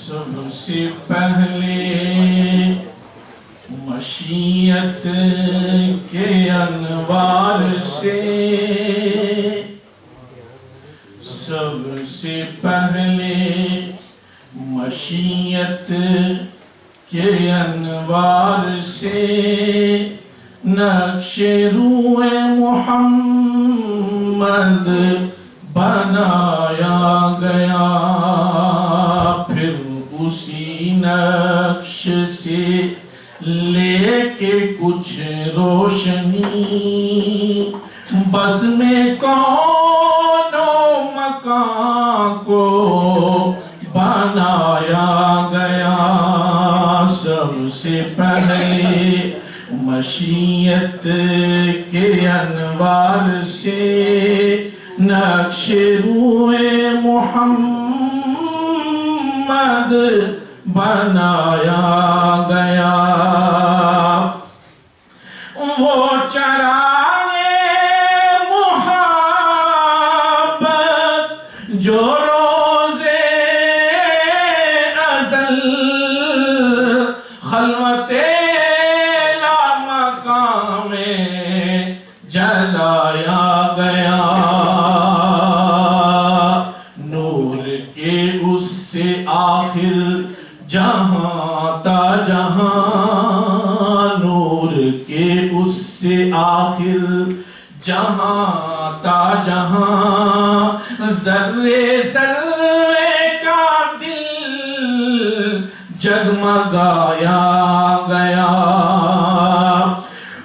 سب سے پہلے مشیت کے انوار سے، سب سے پہلے مشیت کے انوار سے نقش روح محمد بنایا گیا، پھر اسی نقش سے لے کے کچھ روشنی بزم کون و مکان کو بنایا گیا۔ سب سے پہلے مشیت کے انوار سے نقش روح محمد بنایا گیا۔ وہ چراغ محبت جو روز ازل خلوت لامکان میں جلایا گیا، نور کے اس سے آخر جہاں تا جہاں، نور کے اس سے آخر جہاں تا جہاں، ذرے ذرے کا دل جگمگایا گیا۔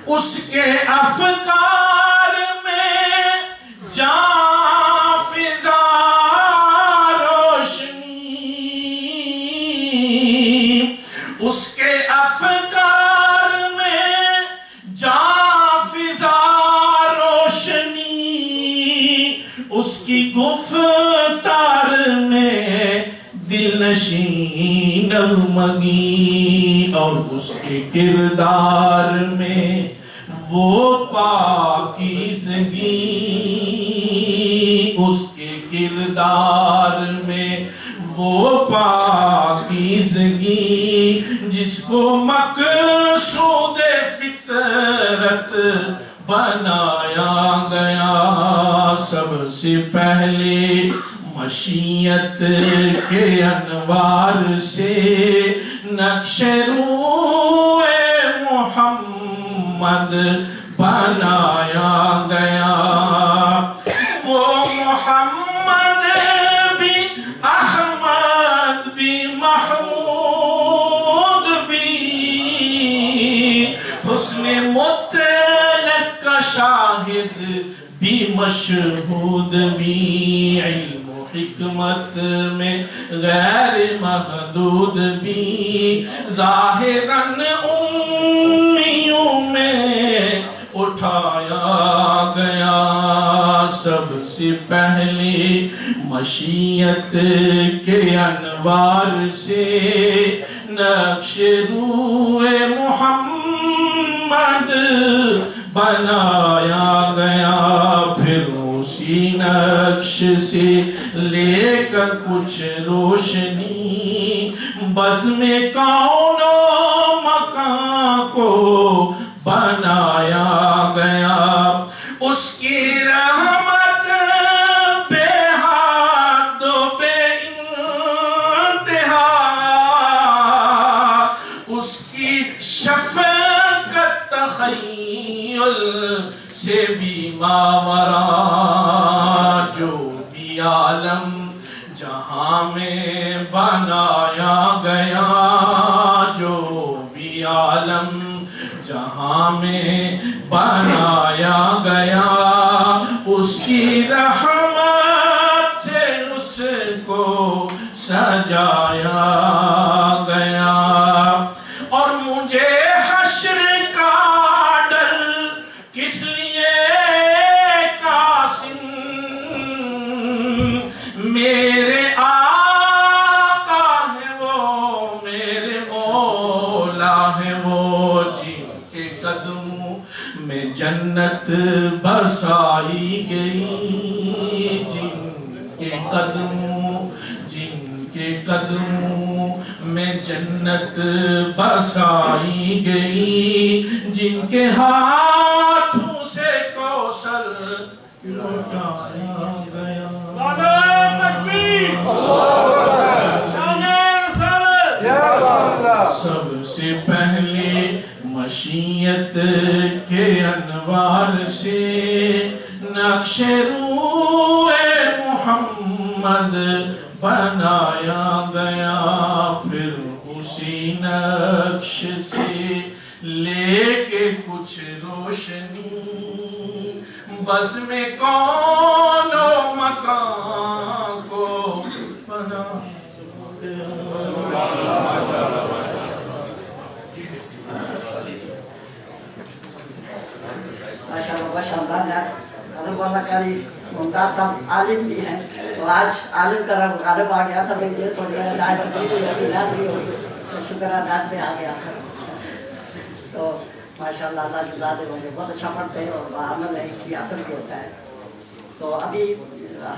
اس کے افکار میں جاں فضا روشنی، اس کے افکار میں جاں فضا روشنی، اس کی گفتار میں دل نشین نغمگی، اور اس کے کردار میں وہ پاکیزگی، اس کے کردار میں وہ پاکیزگی جس کو مقصود فطرت بنایا گیا۔ سب سے پہلے مشیت کے انوار سے نقش روح محمد بنایا گیا۔ وہ محمد بھی احمد بھی محمود بھی، حسن مطلق کا شاہد بھی مشہود بھی، علم و حکمت میں غیر محدود بھی، ظاہراً امیوں میں اٹھایا گیا۔ سب سے پہلے مشیت کے انوار سے نقش روح محمد بنایا گیا، پھر اسی نقش سے لے کر کچھ روشنی بزم کون و مکان کو بنایا گیا۔ اس کی رحمت بے حد و بے انتہا، اس کی شفقت تخیل سے بھی ماورا، جو بھی عالم جہاں میں بنایا گیا، جو بھی عالم جہاں میں بنایا گیا، اس کی رحمت سے اس کو سجایا گیا۔ اور مجھے حشر کا ڈر کس لیے قاسم، میرے آقا ہے وہ، میرے مولا ہے وہ، جن کے قدموں میں جنت بسائی گئی، جن کے قدموں میں جنت بسائی گئی، جن کے ہاتھوں سے کوثر لٹایا گیا۔ سب سے پہلے مشیت کے انوار سے نقش روح محمد بنایا گیا، پھر اسی نقش سے لے کے کچھ روشنی بزم کون و مکان کو بنایا گیا۔ حضرت مولانا قاری ممتاز صاحب عالم بھی ہیں، تو آج عالم کا رب غالب آ گیا تھا، میں یہ سوچ رہا چاہے تقریبی ہوگی تو شکر انداز میں آ گیا تھا۔ تو ماشاءاللہ اللہ جزا دے، ہوں گے بہت اچھا پڑھتے ہیں اور عمل ہے، اس کی اثر بھی ہوتا ہے۔ تو ابھی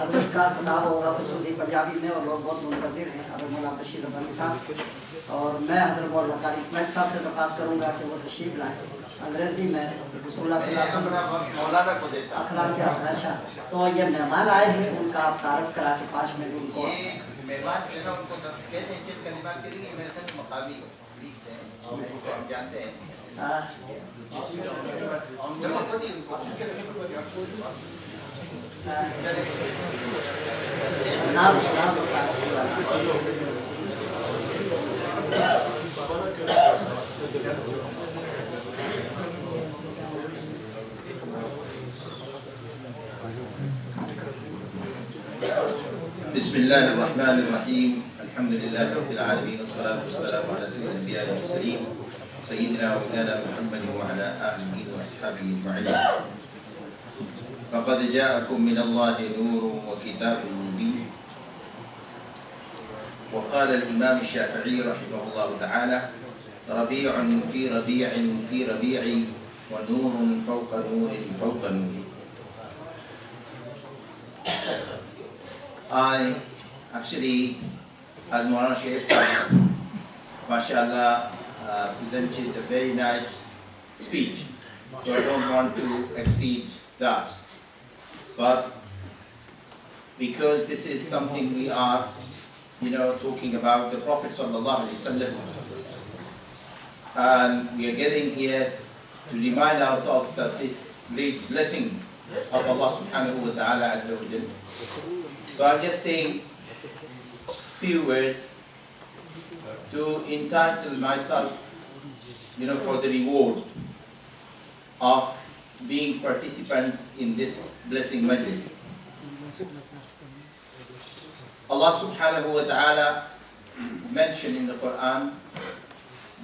حضرت کا خطاب ہوگا خصوصی پنجابی میں، اور لوگ بہت منتظر ہیں، حضرت مولانا بشیر ربانی صاحب، اور میں حضرت مولانا قاری اسماعیل صاحب سے درخواست کروں گا کہ وہ تشریف لائیں۔ انگریزی میں رسول اللہ صلی اللہ علیہ وسلم مولانا کو دیتا اخلاق کیا۔ اچھا، تو یہ مہمان آئے ہیں، ان کا آپ تعارف کرا کے 5 منٹ ان کو۔ یہ مہمان جو ہے نا ان کو کہتے ہیں جن کلمات کے لیے میرے خیال مقامی لیسٹ ہیں، ان کو ہم جانتے ہیں۔ جب وہ خود ہی ان کو نام بسم الله الرحمن الرحيم، الحمد لله رب العالمين، والصلاة والسلام على سيد الأنبياء والمرسلين سيدنا ومولانا محمد وعلى آله وأصحابه أجمعين. فقد جاءكم من الله نور وكتاب مبين. وقال الإمام الشافعي رحمه الله تعالى: ربيع في ربيع في ربيع، ونور فوق نور فوق نور. I actually, as Maulana Shaykh Sahib, mashallah, presented a very nice speech, so I don't want to exceed that. But because this is something we are, talking about the Prophet sallallahu alaihi wasallam, and we are getting here to remind ourselves that this great blessing of Allah subhanahu wa ta'ala azza wa jalla. So I'm just saying few words to entitle myself, for the reward of being participants in this blessing majlis. Allah subhanahu wa ta'ala mentioned in the Quran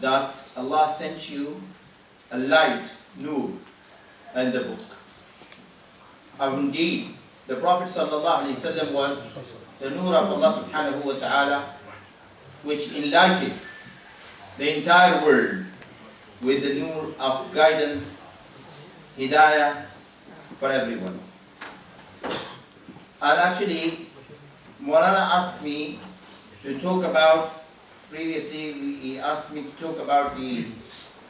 that Allah sent you a light, nur, and the book. And indeed, the Prophet sallallahu alaihi wasallam was the nur of Allah subhanahu wa ta'ala, which enlightened the entire world with the nur of guidance, hidayah for everyone. And actually, Maulana asked me to talk about, previously he asked me to talk about the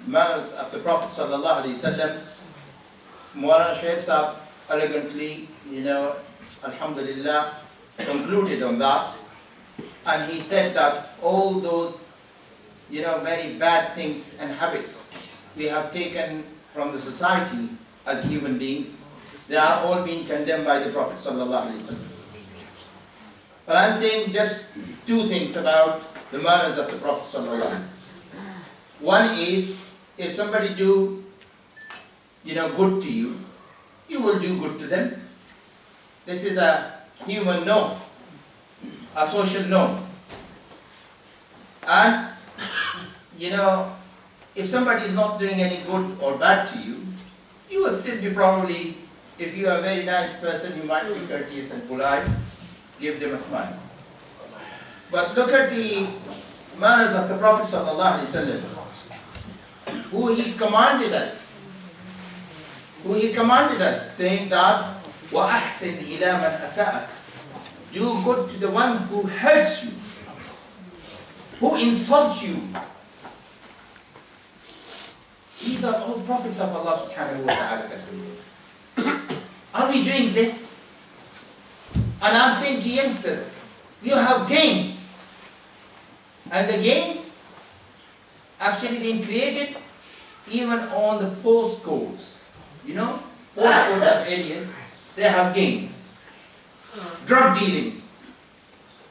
manners of the Prophet sallallahu alaihi wasallam. Maulana Shaykh Sahib elegantly, alhamdulillah, concluded on that. And he said that all those, very bad things and habits we have taken from the society as human beings, they are all being condemned by the Prophet sallallahu alaihi wasallam. But I'm saying just 2 things about the manners of the Prophet sallallahu alaihi wasallam. One is, if somebody do, good to you, you will do good to them. This is a human norm, a social norm. And, if somebody is not doing any good or bad to you, you will still be probably, if you are a very nice person, you might be courteous and polite, give them a smile. But look at the manners of the Prophet sallallahu alaihi wasallam, who he commanded us, saying that, وَأَحْسِنْ إِلَى مَنْ أَسَاءَكَ. do good to the one who hurts you, who insults you. These are all prophets of Allah subhanahu wa ta'ala. Are we doing this? And I'm saying to youngsters, you have games. And the games actually been created even on the postcodes. You know, postcodes of areas, they have games. Drug dealing,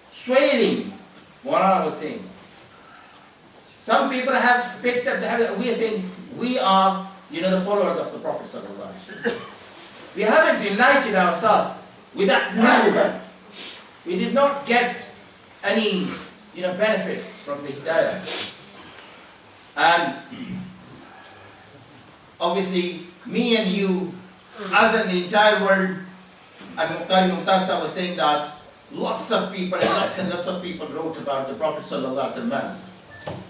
swearing, what I was saying. Some people have picked up the habit, we are saying, we are, the followers of the Prophet sallallahu alaihi wasallam. We haven't enlightened ourselves with that nur. We did not get any, benefit from the hidayah. And obviously, me and you, as in the entire world, and Muqtari Mumtasa was saying that lots of people and lots of people wrote about the Prophet sallallahu alaihi wasallam.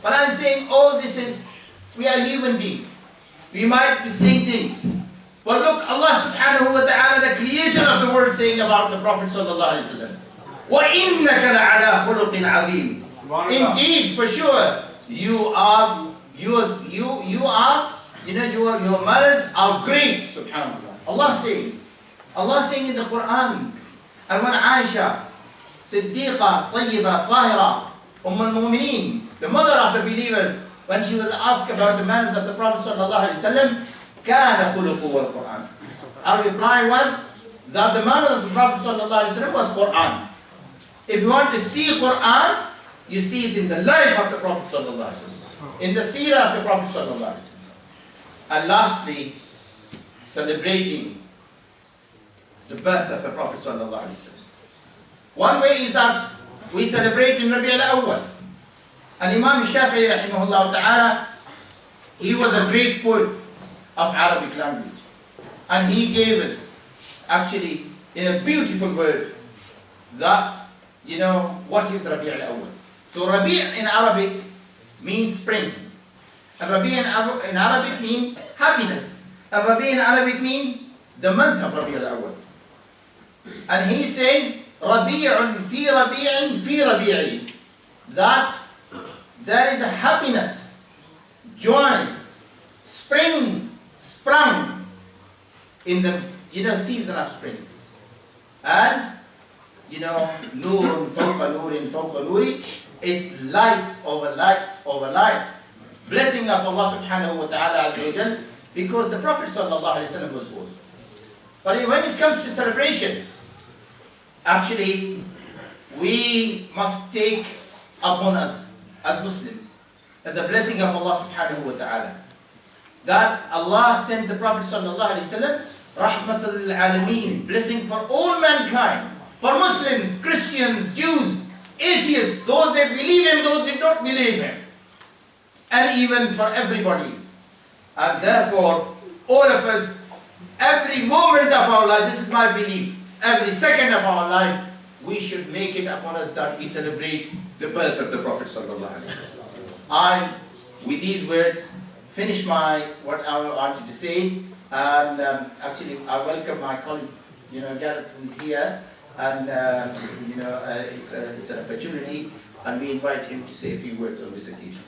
But I'm saying all this is, we are human beings. We might be saying things. But look, Allah subhanahu wa ta'ala, the creator of the world, saying about the Prophet sallallahu alaihi wasallam. وَإِنَّكَ لَعَلَى خُلُقٍ عَظِيمٍ. Indeed, for sure, your manners are great, subhanAllah. Allah saying in the Quran, and when Aisha, Siddiqa, Tayyiba, Tahira, al-Mu'mineen, the mother of the believers, when she was asked about the manners of the Prophet sallallahu alaihi wasallam, كَانَ خُلُقُهُ الْقُرْآنِ. Our reply was that the manners of the Prophet sallallahu alaihi wasallam was Quran. If you want to see Quran, you see it in the life of the Prophet sallallahu alaihi wasallam, in the seerah of the Prophet sallallahu alaihi wasallam. And lastly, celebrating the birth of the Prophet sallallahu alaihi wasallam. One way is that we celebrate in Rabi' al-Awwal. And Imam Shafi'i rahimahullah ta'ala, he was a great poet of Arabic language. And he gave us, actually, in a beautiful words, that, what is Rabi' al-Awwal. So Rabi' in Arabic means spring. And Rabi' in Arabic means happiness. And Rabi' in Arabic means the month of Rabi' al-Awwal. And he's saying, Rabi'un fi Rabi'in fi Rabi'i. That there is a happiness, joy, spring, sprung in the season of spring. And Nurun fawqa nurin fawqa nuri, it's lights over lights over lights. Blessing of Allah subhanahu wa ta'ala azza wa jal, because the Prophet sallallahu alaihi wasallam was born. But when it comes to celebration, actually, we must take upon us as Muslims, as a blessing of Allah subhanahu wa ta'ala, that Allah sent the Prophet sallallahu alaihi wasallam rahmatul lil alameen, blessing for all mankind, for Muslims, Christians, Jews, atheists, those that believe him, those that did not believe him, and even for everybody. And therefore, all of us, every moment of our life, this is my belief, every second of our life, we should make it upon us that we celebrate the birth of the Prophet sallallahu alaihi wasallam. I, with these words, finish what I wanted to say, and actually I welcome my colleague, Gareth, who is here, and it's an opportunity, and we invite him to say a few words on this occasion.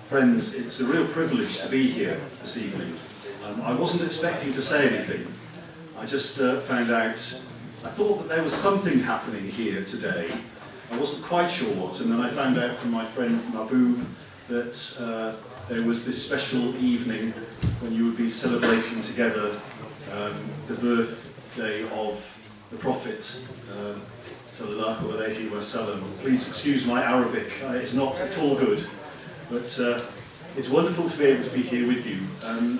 Friends, it's a real privilege to be here this evening. I wasn't expecting to say anything. I just found out, I thought that there was something happening here today. I wasn't quite sure what, and then I found out from my friend Mahbub that there was this special evening when you would be celebrating together the birthday of the Prophet sallallahu alaihi wasallam. Please excuse my Arabic, it's not at all good. But it's wonderful to be able to be here with you.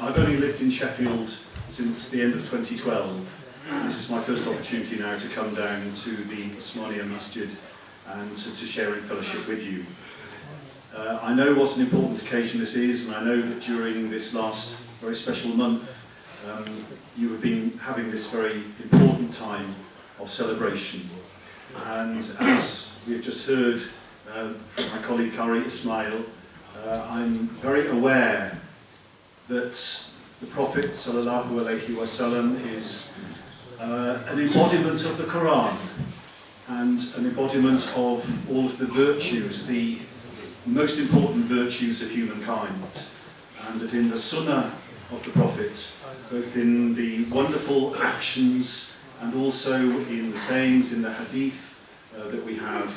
I've only lived in Sheffield since the end of 2012. This is my first opportunity now to come down to the Osmania Masjid and to share in fellowship with you. I know what an important occasion this is, and I know that during this last very special month you have been having this very important time of celebration. And as we have just heard from my colleague Qari Ismail, I'm very aware that the Prophet sallallahu alaihi wasallam is an embodiment of the Quran and an embodiment of all of the virtues, the most important virtues of humankind, and that in the Sunnah of the Prophet, both in the wonderful actions and also in the sayings, in the hadith that we have,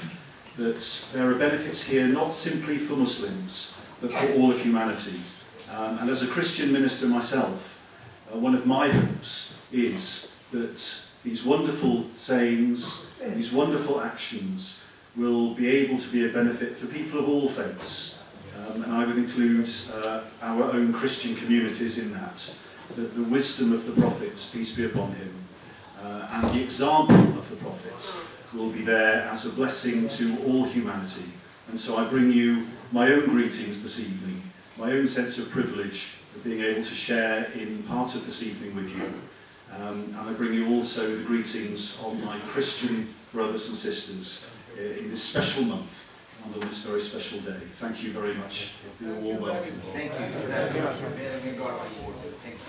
that there are benefits here not simply for Muslims, but for all of humanity. And as a Christian minister myself, one of my hopes is that these wonderful sayings, these wonderful actions will be able to be a benefit for people of all faiths. And I would include our own Christian communities in that the wisdom of the Prophet, peace be upon him, and the example of the Prophet will be there as a blessing to all humanity. And so I bring you my own greetings this evening, my own sense of privilege of being able to share in part of this evening with you. And I bring you also the greetings of my Christian brothers and sisters in this special month and on this very special day. Thank you very much. You're all welcome. Thank you. Thank you. Thank you.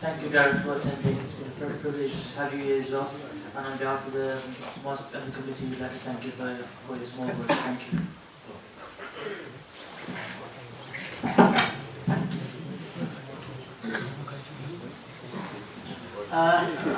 Thank you, Darren, for attending. It's been a privilege to have you here as well. And on behalf of the mosque and the committee, we'd like to thank you for your small words. Thank you.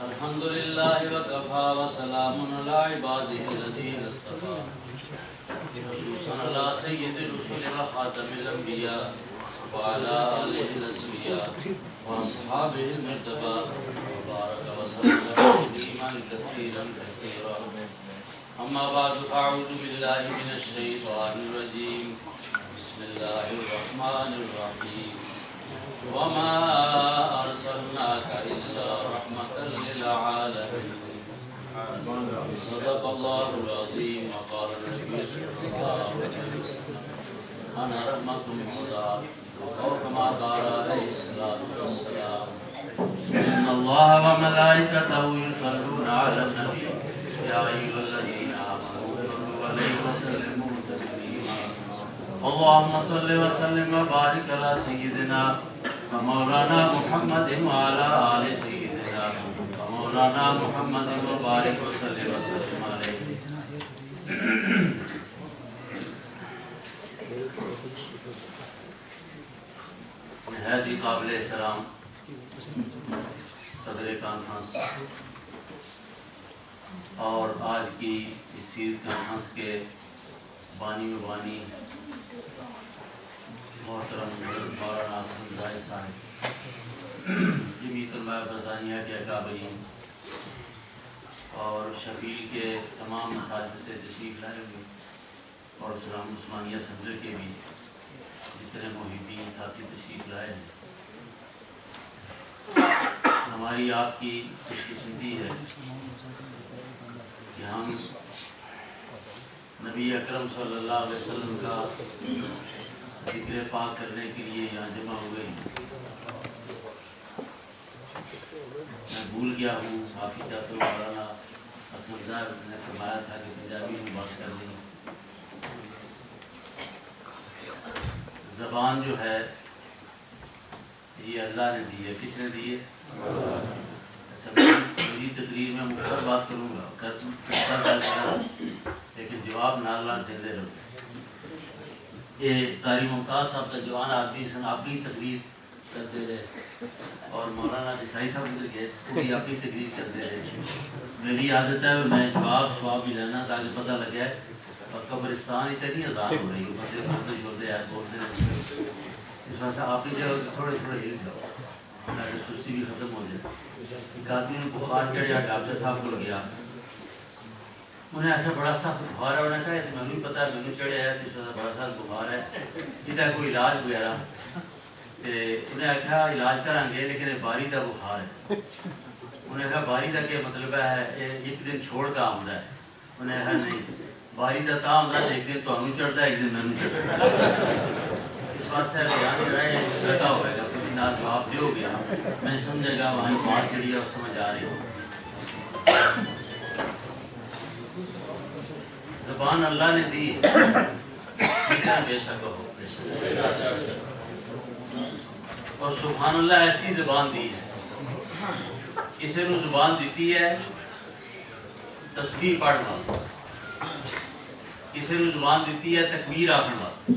Alhamdulillah wa kafa wa salamun ala ibadihi alladhina istafa. Khususan ala sayyidil rusul wa khatamil anbiya wa ala alihi al-asfiya wa ashabihi al-murtaba wa baraka wa sallama tasliman kathiran kathira. Amma ba'du, a'udhu billahi minash shaytanir rajim. Bismillahir rahmanir rahim. وما أرسلناك إلا رحمة للعالمين. صدق الله العظيم. وقال النبي صلى الله عليه وسلم أنا رحمة مهداة أو كما قال عليه الصلاة والسلام. إن الله وملائكته يصلون على النبي يا أيها الذين آمنوا صلوا عليه وسلموا تسليما. اللهم صل وسلم وبارك على سيدنا ومولانا محمد وعلى آل سيدنا ومولانا محمد وبارك وسلم عليه. نہایت ہی قابل احترام صدر کانفرنس اور آج کی اس سیرت کانفرنس کے بانی و بانی محترم مولانا اسلم زاہد صاحب، جمیعت علماء برطانیہ کے اکابرین اور شفیل کے تمام مساجد سے تشریف لائے ہوئے اور اسلام عثمانیہ سینٹر کے بھی جتنے محبین ساتھی تشریف لائے ہیں، ہماری آپ کی خوش قسمتی ہے کہ ہم نبی اکرم صلی اللہ علیہ وسلم کا ذکر پاک کرنے کے لیے یہاں جمع ہوئے ہیں۔ میں بھول گیا ہوں، معافی چاہتا ہوں، مولانا اسلم صاحب نے فرمایا تھا کہ پنجابی میں بات کر دیں۔ زبان جو ہے یہ اللہ نے دی ہے، کس نے دی ہے؟ اچھا، میری تقریر میں مختصر بات کروں گا، لیکن جواب نالا دیندے رہو۔ یہ قاری ممتاز صاحب کا جوان آدمی سن اپنی تقریر کرتے رہے، اور مولانا عیسائی صاحب ادھر گئے وہ بھی اپنی تقریر کرتے رہے۔ میری عادت ہے میں جواب سواب بھی لینا تاکہ پتہ لگے، اور قبرستان اتنی اذان ہو رہی ہے، بندے بولتے چھوڑتے ہیں بولتے ہیں، اس وجہ سے آپ ہی جاؤ تھوڑے تھوڑے ہل جاؤ تاکہ سستی بھی ختم ہو جائے۔ ایک آدمی نے بخار چڑھیا، ڈاکٹر صاحب کو گیا، انہیں آخیا بڑا سخت بخار ہے، انہیں کہا یہ تو میں بھی پتا ہے، میں چڑھیا ہے، اس وجہ بڑا سخت بخار ہے، یہ کوئی علاج وغیرہ؟ انہیں آخیا علاج کریں گے لیکن باری کا بخار ہے۔ انہیں کہا باری کا کیا مطلب ہے؟ ایک دن چھوڑ کا آمدہ ہے۔ انہیں کہا نہیں، باری کا تا آمدہ ایک دن تو ہمیں چڑھتا ہے، ایک دن میں چڑھتا ہے۔ اس واسطے بیان رہا ہے لگا ہوئے گا، کسی نہ جواب دے ہو گیا، میں سمجھے گا وہاں بات چڑھی ہے اور سمجھ آ رہی ہو۔ زبان اللہ نے دی، بے شک ہو، بے شک، اور سبحان اللہ ایسی زبان دی ہے، اسے نو زبان دیتی ہے تسبیح پڑھنے واسطے، اسے نو زبان دیتی ہے تکبیر آخر واسطے،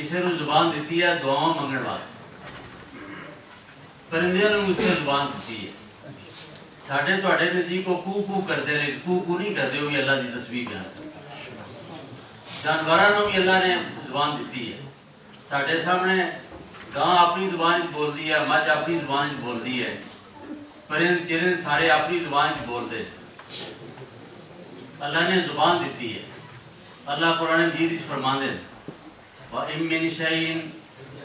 اسے نو زبان دیتی ہے دعاؤں منگن واسطے۔ پرندیاں نے مجھ سے زبان دیتی ہے، ساڑھے تو اڑے نزدیک کو کو کر دے، لیکن کو نہیں کر دے، وہ بھی اللہ کی تسبیح بیان کرتے۔ جانوراں نو بھی اللہ نے زبان دیتی ہے، ساڑھے سامنے گاں اپنی زبان بول دی ہے، مجھ اپنی زبان بول دی ہے، پرند چرند سارے اپنی زبان بولتے۔ اللہ نے زبان دیتی ہے۔ اللہ قرآن مجید فرماندے وَإِن مِّن شَيْءٍ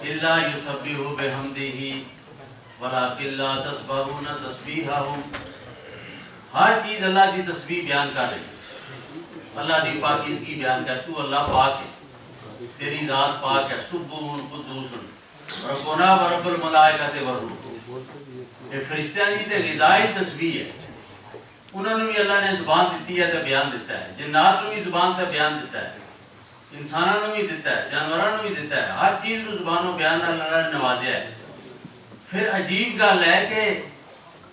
إِلَّا يُسَبِّحُ بِحَمْدِهِ وَلَٰكِن لَّا تَسْمَعُونَ تَسْبِيحَهُمْ۔ ہر چیز اللہ کی تسبیح بیان کر رہی، اللہ کی پاکیزگی بیان کر، تو اللہ پاک ہے، تیری ذات پاک ہے، سبحان قدوس ربنا ورب الملائکۃ والروح۔ یہ فرشتیاں کی تے غذائی تسبیح ہے، انہوں نے بھی اللہ نے زبان دیتی ہے تو بیان دیتا ہے، جنات نے بھی زبان تے بیان دیتا ہے، انسانوں نے بھی دیتا ہے، جانوروں نے بھی دیتا ہے، ہر چیز کو زبان و بیان اللہ نے نوازیا ہے۔ پھر عجیب گل ہے کہ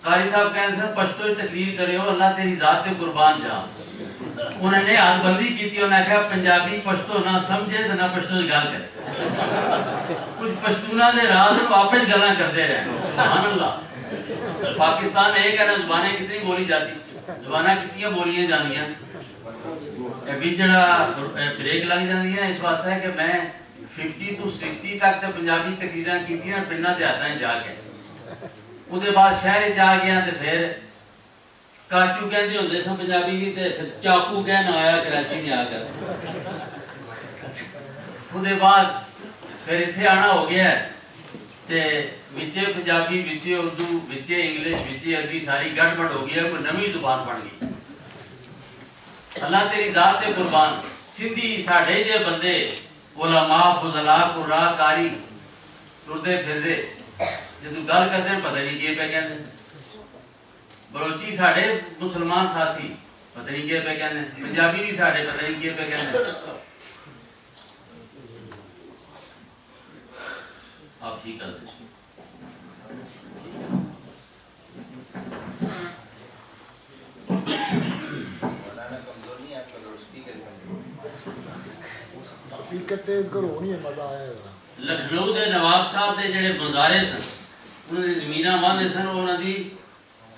قاری صاحب کہنے سن پشتو تقریر کرے ہو، اللہ تیری ذات تے قربان جا۔ انہوں نے حد بندی کی تھی، انہوں نے کہا پنجابی پشتو نہ سمجھے تو نہ پشتو گل کرے، کچھ پشتونہ دے راز واپس گلاں کرتے رہے۔ سبحان اللہ۔ پاکستان ایک ہے نا، زبانیں کتنی بولی جاتی، زبانیں کتنی بولیاں جانیاں، ابھی جڑا بریک لگ جاتی ہے اس واسطے ہے کہ میں 50 to 60 تک تو پنجابی تقریراں کیتیاں پنڈاں تے آتا جا کے، اودے بعد شہر جا گیا تے پھر کاچو کہندے ہوندے سن پنجابی بھی، تے پھر چاقو کہنا آیا کراچی میں آ کر، اودے بعد پھر اتنے آنا ہو گیا ہے تے وچے پنجابی وچے اردو وچے انگلش وچے عربی ساری گڑ بڑ ہو گیا، کوئی نویں زبان بن گئی۔ اللہ تیری ذات تے قربان۔ سندھی ساڈے جے بندے علماء فضلاء قراء قاری ٹردے پھردے جدوں گل کردے پتہ نہیں کی پہ کہندے، بلوچی ساڈے مسلمان ساتھی پتہ نہیں کی پہ کہندے، پنجابی بھی ساڈے پتہ نہیں کی پہ کہندے۔ آپ ٹھیک کر دیں۔ لکھنؤ دے نواب صاحب دے جڑے مزارے سن، انہوں نے زمیناں باندھے سن، انہوں دی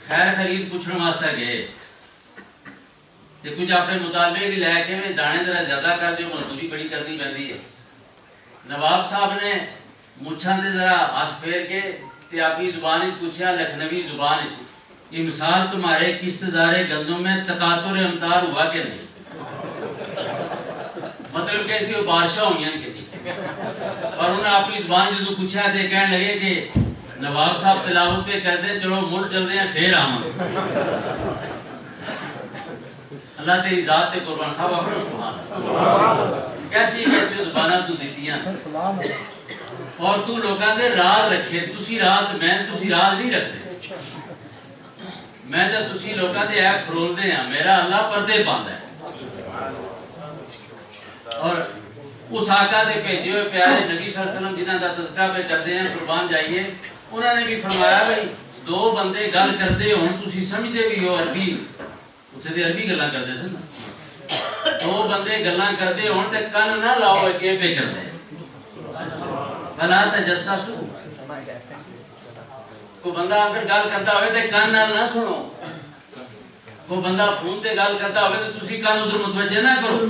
خیر خرید پوچھنے واسطے گئے تے کچھ اپنے مطالبے بھی لے کے میں دانے ذرا زیادہ کر دیو، مزدوری بڑی کرنی پہنتی ہے۔ نواب صاحب نے مچھاں دے ذرا ہاتھ پھیر کے تے اپنی زبان پوچھا، لکھنوی زبان امسال تمہارے کشتزارے گندوں میں تقاطر امطار ہوا کہ نہیں؟ مطلب کہ اس کی بارشاں ہوئی ہیں کہ نہیں؟ اور انہیں اپنی زبان جدو پوچھا تو کہنے لگے کہ نواب صاحب تلاوت پہ کرتے چلو مل چلتے ہیں پھر آواں اللہ تیری ذات تے قربان صاحب اپنا سبحان کیسی کیسی زبانہ تو دیتیاں اور تو لوگاں دے راز رکھے تسی راز میں تسی راز نہیں رکھتے میں تو تسی لوگاں دے ایپ کھرول دے ہیں میرا اللہ پردے باندھا ہے اور اس آقا دے بھیجے ہوئے پیارے نبی صلی اللہ علیہ وسلم جنہاں دا تذکرہ پہ کرتے ہیں قربان جائیے انہوں نے بھی فرمایا بھائی دو بندے گل کرتے ہوں تسی سمجھتے بھی ہو عربی اتنے دے عربی گلاں کرتے سن دو بندے گلاں کرتے ہوں تے کن نہ لاؤ اگے پہ کرتے بلا تجسسو کوئی بندہ اگر گل کرتا ہوئے تے کن نال نہ سنو کوئی بندہ فون تے گل کرتا ہوئے تے تسی کن ادھر متوجہ نہ کرو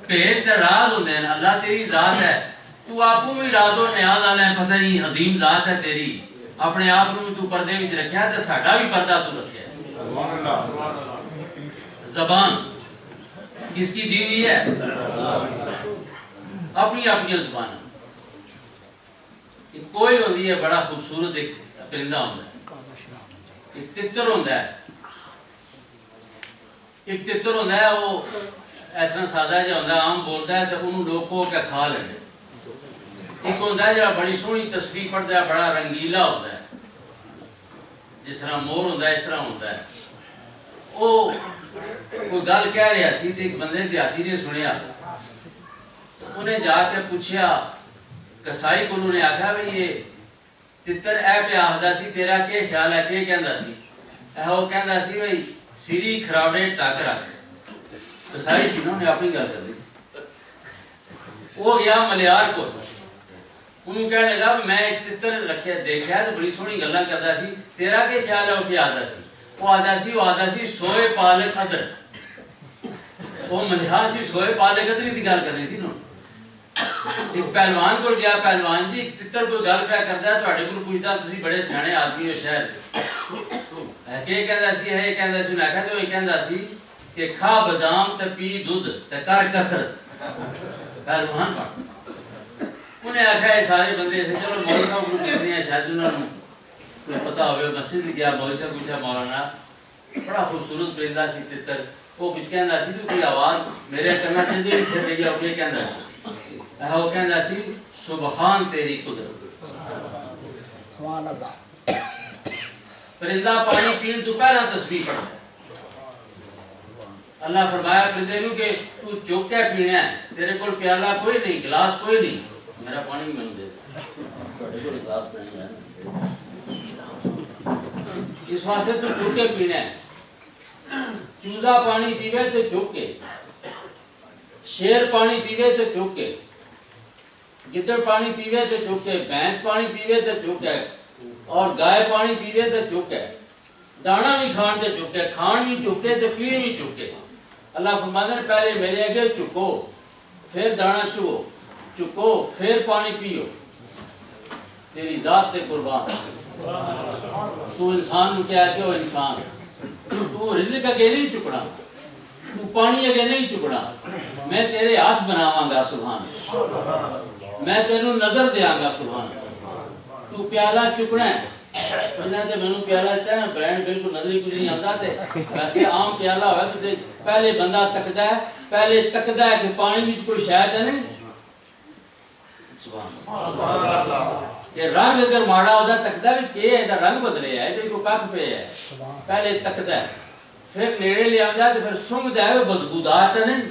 بھید تے راز ہوندے ہیں اللہ تیری ذات ہے تو آپ کو بھی راز و نیاز والا ہے پتہ نہیں عظیم ذات ہے تیری اپنے آپ کو بھی تو پردے وچ رکھیا تے ساڈا بھی پردہ تو رکھیا زبان کس کی دی ہوئی ہے اپنی اپنی زبان کوئی ہوتی ہے بڑا خوبصورت ایک پرندہ ہوتا ہے ایک تتر ہوتا ہے ایک تتر ہوتا ہے وہ ایسا سادہ جہاں ہوتا ہے عام بولتا ہے تو انہوں لوگ کو کیا کھا لیں ایک ہوتا ہے جہاں بڑی سونی تصویر پڑھتا ہے بڑا رنگیلا ہوتا ہے جس طرح مور ہوتا ہے اس طرح ہوتا ہے وہ کوئی گل کہہ رہا سی تو ایک بندے دیہاتی نے سنیا انہیں جا کے پوچھا کسائی کو انہوں نے آکھا بھئی یہ تتر اے پہ آہدہ سی تیرا کیا خیال ہے کہ کہندہ سی وہ کہندہ سی بھئی سری کھراوڑے ٹاکر آتے کسائی سی انہوں نے اپنی گل کر لی سی وہ گیا ملیار کو انہوں کہنے لگا میں ایک تتر رکھے دیکھا تو بڑی سونی گلہ کرتا سی تیرا کیا خیال ہے وہ کیا آدھا سی وہ آدھا سی سوئے پالک ادر وہ ملیار سی سوئے پالک ادر ہی دی گل کرنی سی انہوں ایک پہلوان کو گیا پہلوان جی تتر کوئی گل پہ کرتا ہے تو اٹھے کو پوچھتا تسی بڑے سیانے آدمی ہو شہر کہ کہندا سی ہے کہندا سی میں کہتا وہ کہندا سی کہ کھا بادام تے پی دودھ تے کر کسرت پہلوان پڑھ انہیں آکھا ہے سارے بندے سے چلو مولوی صاحب کو پوچھنی ہے شاید انہوں نے کوئی پتہ ہوئے مسجد گیا مولوی صاحب پوچھا مولانا بڑا خوبصورت پرندہ سی تتر وہ کچھ کہندا سی تو کوئی آواز میرے کرنا چاہیے بھی پھر رہی ہے وہ کہندا سی وہ کہندا سی سبحان تیری قدرت سبحان اللہ پرندہ پانی پین تو پہلا تسبیح پڑھتا ہے اللہ فرمایا پرندے نو کہ تو چوک کے پینا ہے تیرے کول پیالہ کوئی نہیں گلاس کوئی نہیں میرا پانی بھی مینوں دے تواڈے کول گلاس پانی ہے اس واسطے تو چوک کے پینا ہے چوزا پانی پیوے تو چوک کے شیر پانی پیوے تو چوک کے گدڑ پانی پیوے تو چوک کے بھینس پانی پیوے تو چوک ہے اور گائے پانی پیوے تو چوک ہے دانا بھی کھان تے چوک ہے کھان بھی چوکے تے پین بھی چوکے اللہ فرماتا ہے پہلے میرے اگے چکو پھر دانا چکو پھر پانی پیو تیری ذات تے قربان تو انسان کو کیا ہے کہ وہ انسان تو رزق اگے نہیں چکنا تو پانی اگے نہیں چکنا میں تیرے ہاتھ بناواں گا سبحان میں تینوں نظر دیاں گا سبحان تو پیالہ چکنا ہے جنہاں تے مینوں پیالہ دیتا ہے نا برینڈ بالکل نظر ہی کچھ نہیں آتا تے ویسے عام پیالہ ہوئے تو پہلے بندہ تکدا ہے کہ پانی وچ کوئی شاید ہے نہیں سبحان اللہ یہ رنگ اگر ماڑا ہوتا تکدا بھی کہ ہے رنگ بدلے ہے تے کوئی ککھ پہ ہے پہلے تکدا ہے پھر نیڑے لے آندا تے پھر سمجھدا ہے بدبودار تے نہیں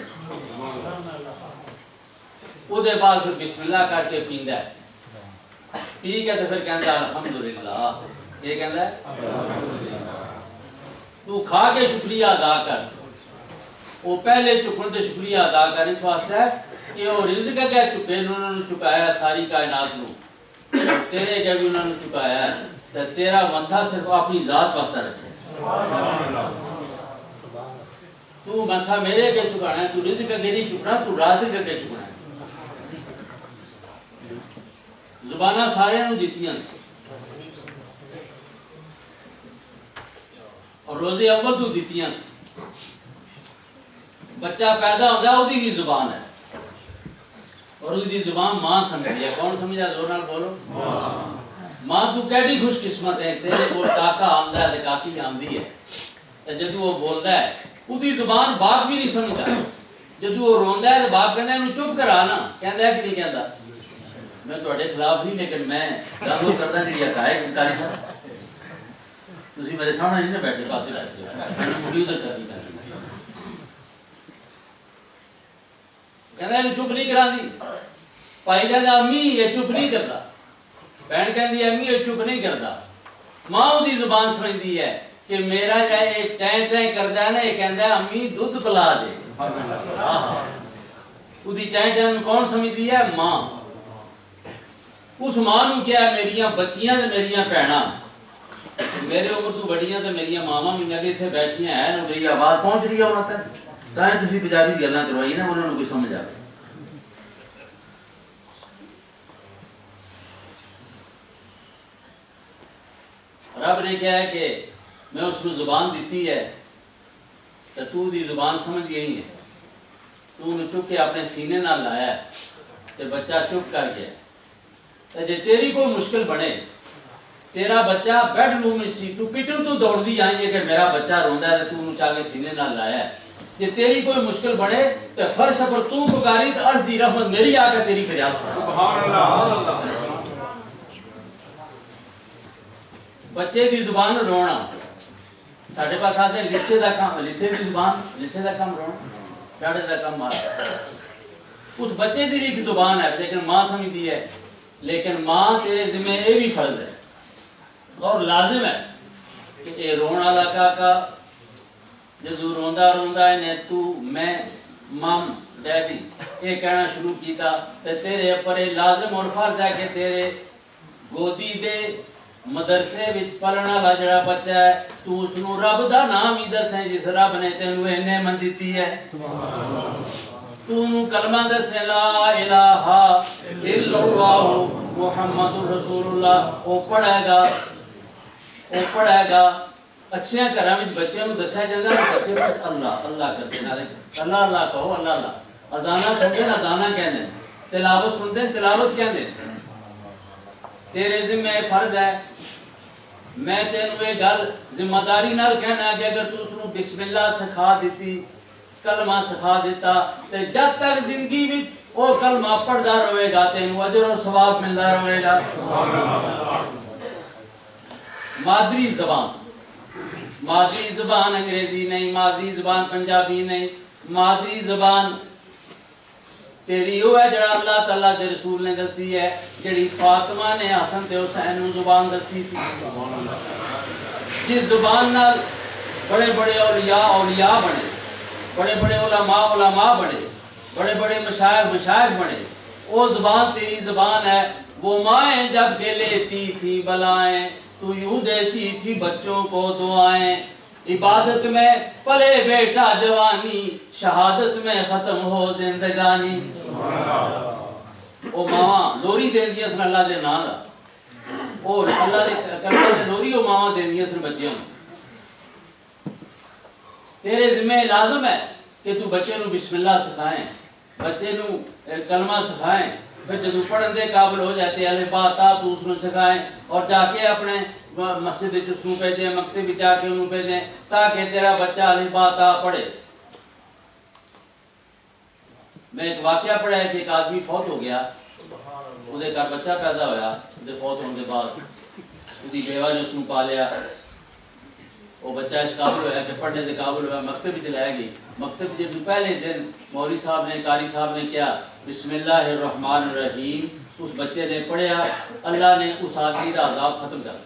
او دے بعد پھر بسم اللہ کر کے پیندا ہے پی کے تو پھر کہندا الحمدللہ یہ کہندا ہے تو کھا کے شکریہ ادا کر وہ پہلے چکن تے شکریہ ادا کر اس واسطے کہ وہ رزق کے چکے انہوں نے چکایا ساری کائنات نو تیرے کے بھی انہوں نے چکایا ہے تے تیرا متھا صرف اپنی ذات واسطے رکھے تو متھا میرے کے چکانا ہے تو رزق کے نہیں چکنا تو رازق کے چکنا ہے زبانہ سارے نو دیتیاں سی اور روزے اول تو دیتیاں سی بچہ پیدا ہوتا ہے وہ بھی زبان ہے اور دی زبان ماں سمجھی ہے. کون سمجھا؟ زور نال بولو. ماں تو کیڈی خوش قسمت ہے تیرے کول کاکا آمدا ہے تے کاکی آمدی ہے تے جدوں وہ بولدا ہے اودی زبان باپ بھی نہیں سمجھدا. جدوں وہ روندا ہے تے باپ کہندا ہے اینوں چپ کرا نا. کہندا ہے کہ نہیں کہندا؟ میں تواڈے خلاف نہیں لیکن میں گل کردا جڑی حقائق کاری صاحب تسی میرے سامنے نہیں بیٹھے پاسے بیٹھ کے میں موجود کرنی کہندا ہے چپ نہیں کراندی. بھائی کہندا امی یہ چپ نہیں کردا. بہن کہندی امی یہ چپ نہیں کردا. ماں دی زبان سمجھدی ہے کہ میرا جائے ٹیں ٹیں کردا ہے نا یہ کہندا ہے امی دودھ پلا دے. اودی ٹیں ٹیں نوں کون سمجھدی ہے؟ ماں. اس ماں نوں کیا ہے میریاں بچیاں تے میریاں بہناں میرے عمر تو بڑیاں تے میریاں ماواں بھی لگے اتنے بیٹھیاں ہیں میری آواز پہنچ رہی ہے انہاں تک تاں تسی پنجابی گلاں کروائی نا انہاں نوں کوئی سمجھ آوے. رب نے کہا ہے کہ میں اس کو زبان دیتی ہے تو تو دی زبان سمجھ گئی ہے. تو انہوں چک کے اپنے سینے نہ لایا ہے کہ بچہ چپ کر گیا. تو جے تیری کوئی مشکل بنے تیرا بچہ بیڈ روم میں سی تو کچن تو دوڑ دی آئی ہے کہ میرا بچہ روندا ہے تو انہوں چاہ کے سینے نہ لایا ہے. جے تیری کوئی مشکل بنے تو فرش پر تو پکاری تو عرض دی رحمت میری آ کے تیری فریاد سن. سبحان اللہ. بچے دی زبان رونا ساڈے پاس آتے لسے دا کام لسے دی زبان لسے دا کام رونا ڈاڑے دا کام مارا. اس بچے دی بھی ایک زبان ہے لیکن ماں سمجھتی ہے. لیکن ماں تیرے ذمہ یہ بھی فرض ہے اور لازم ہے کہ اے رون والا کاکا جدو روندا روندا ہے تو میں مام ڈیڈی یہ کہنا شروع کیتا تے تیرے پر لازم اور فرض ہے کہ تیرے گودی دے مدرسے وچ پڑھن والا جڑا بچہ ہے تو اس نو رب دا نام ہی دسیں جس رب نے تینوں یہ نعمت دیتی ہے. تو انہوں کلمہ دسیں لا الہ الا اللہ محمد رسول اللہ. وہ پڑھے گا اچھے گھراں وچ بچے نوں دسیا جاندا بچے اللہ اللہ کرتے نال اللہ اللہ کہو اللہ اللہ. اذاناں سنتے ہیں اذاناں کہندے تلاوت سنتے ہیں تلاوت کہندے. تیرے ذمہ فرض ہے میں تینوں یہ گل ذمہ داری نال کہنا کہ اگر تو اس نوں بسم اللہ سکھا دیتی کلمہ سکھا دیتا تے جب تک زندگی وچ وہ کلمہ پڑھدا رہے گا تینوں اجر اور ثواب ملدا رہے گا. مادری زبان انگریزی نہیں مادری زبان پنجابی نہیں مادری زبان تیری وہ ہے جڑا اللہ تعالیٰ دے رسول نے دسی ہے جڑی فاطمہ نے حسن تے حسین نوں زبان دسی سی. جس زبان نال بڑے بڑے اولیاء بنے بڑے بڑے علماء بنے بڑے بڑے مشائخ بنے. وہ زبان تیری زبان ہے. وہ مائیں جب کے لیتی تھی بلائیں تو یوں دیتی تھی بچوں کو دعائیں. عبادت میں پلے بیٹا جوانی شہادت میں ختم ہو زندگانی. وہ ماواں لوری دیندیاں سن اللہ دے نام دا. وہ اللہ دے کلمے دے لوری وہ ماواں دیندیاں سن بچیاں نوں. تیرے ذمہ لازم ہے کہ تو بچے نوں بسم اللہ سکھائیں بچے نوں کلمہ سکھائیں. پھر جدو پڑھن دے قابل ہو جاتے الف با تا تو اس نوں سکھائیں اور جا کے اپنے مسجد وچ اس نوں بھیجیں مکتب وچ جا کے انہوں بھیجیں تاکہ تیرا بچہ الف با تا پڑھے. میں ایک واقعہ پڑھا ہے کہ ایک آدمی فوت ہو گیا وہ دے گھر بچہ پیدا ہویا وہ فوت ہونے کے بعد وہ دی بیوہ نے اس نوں پالیا. وہ بچہ اس قابل ہوا کہ پڑھنے کے قابل ہوا مکتب وچ لے گئی. مکتب جب پہلے دن مولوی صاحب نے قاری صاحب نے کیا بسم اللہ الرحمن الرحیم اس بچے نے پڑھیا اللہ نے اس آدمی کا عذاب ختم کر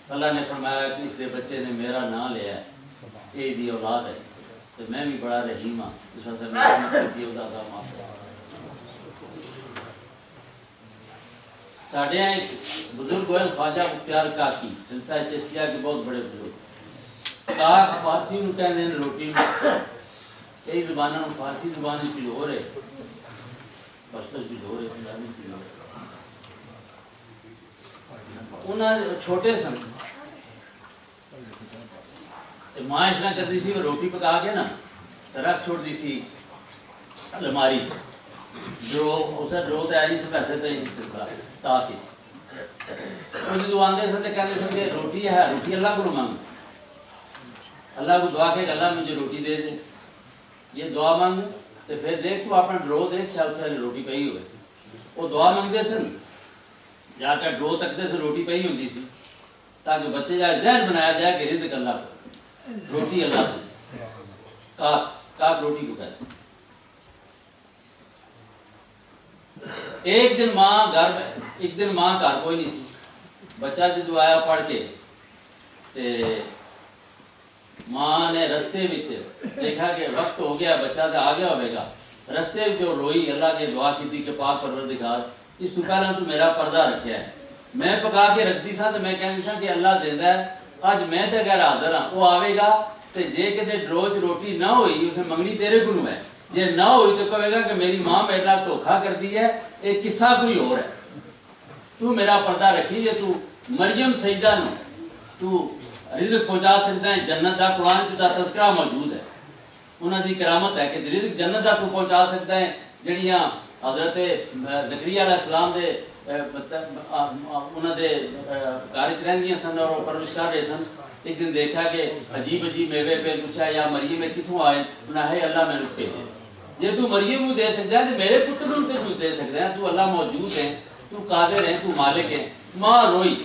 اللہ نے فرمایا کہ اس بچے نے میرا نام لیا ہے یہ دی اولاد ہے تو میں بھی بڑا رحیم ہاں اس وجہ سے میرا مکتب دی عذاب معاف کر. ساڑھے ایک بزرگ ہوئے خواجہ مختار کاکی سلسلہ چشتیہ کے بہت بڑے بزرگ. کاک فارسی نو کہندے ہیں روٹی میں کئی زبانوں میں فارسی زبان کی ہو رہے پشتو کی ہو رہے پنجابی کی ہو رہے. انہاں چھوٹے سن ماں اس طرح کرتی سی وہ روٹی پکا کے نا رکھ چھوڑ دی سی الماری ڈرو اسے ڈرو تو ہے نہیں سی پیسے تو سلسلہ تاکہ وہ جدو آتے سن تو کہتے سن کہ روٹی ہے روٹی اللہ کو مانگ اللہ کو دعا کہ اللہ مجھے روٹی دے دے یہ دعا مانگ تو پھر دیکھ تو اپنا ڈرو دیکھ شاید اتنے روٹی پئی ہوئے وہ دعا منگتے سن جا کر ڈرو تکتے سے روٹی پئی ہوتی سی تاکہ بچے جائے ذہن بنایا جائے کہ رزق اللہ کو روٹی اللہ کو کاک روٹی کو کہتے ایک دن ماں گھر کوئی نہیں سی بچہ جدو آیا پڑھ کے تے ماں نے رستے دیکھا کہ وقت ہو گیا بچہ تو آ گیا ہوئے گا رستے جو روئی اللہ نے دعا کی تھی کہ پاک پروردگار اس تو پہلا تو میرا پردہ رکھیا ہے میں پکا کے رکھ دی سا تو میں کہنی سا کہ اللہ دیندا ہے آج میں تے غیر حاضر ہاں وہ آوے گا تے جے کہ ڈروچ روٹی نہ ہوئی اسے منگنی تیرے کو ہے جے نہ ہوئی تو کہے گا کہ میری ماں میرے نال دھوکھا کر دی ہے ایک قصہ کوئی اور ہے تو میرا پردہ رکھی جے تو مریم سیدہ نو تو رزق پہنچا سکتا ہے جنت دا قرآن دا تذکرہ موجود ہے انہاں دی کرامت ہے کہ رزق جنت دا تو پہنچا سکتا ہے جڑیاں حضرت زکریا علیہ السلام دے انہاں دے گھر وچ رہندیاں سن اور پرورش کر رہے سن ایک دن دیکھا کہ عجیب میوے پہ پوچھا یا مریم کتوں آئے انہاں ہے اللہ میں رکھ بھیجے جے تو مریم کو دے سکتا ہے تو میرے پتر کو تو دے سکتا ہے تو اللہ موجود ہے تو قادر ہے تو مالک ہے ماں روئی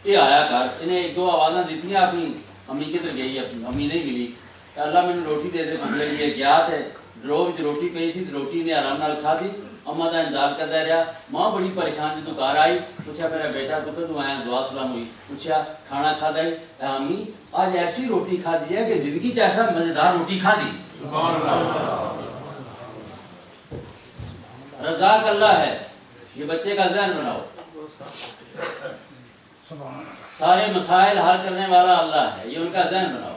یہ آیا کر انہیں ایک دو آوازاں دیتی ہیں اپنی امی کدھر گئی امی نہیں ملی اللہ میں نے روٹی دے دے بھوک لگی ہے گیا تے ڈرو وچ روٹی پئی سی روٹی نے آرام نال کھا دی اما دا انتظار کرتا رہا ماں بڑی پریشان جدوں گھر آئی پوچھا میرا بیٹا تو کدوں آیا دعا سلام ہوئی پوچھا کھانا کھا دائی امی آج ایسی روٹی کھا دی ہے کہ زندگی چ ایسا مزیدار روٹی کھا دی سبحان اللہ رزاق اللہ ہے یہ بچے کا ذہن بناؤ سارے مسائل حل کرنے والا اللہ ہے یہ ان کا ذہن بناؤ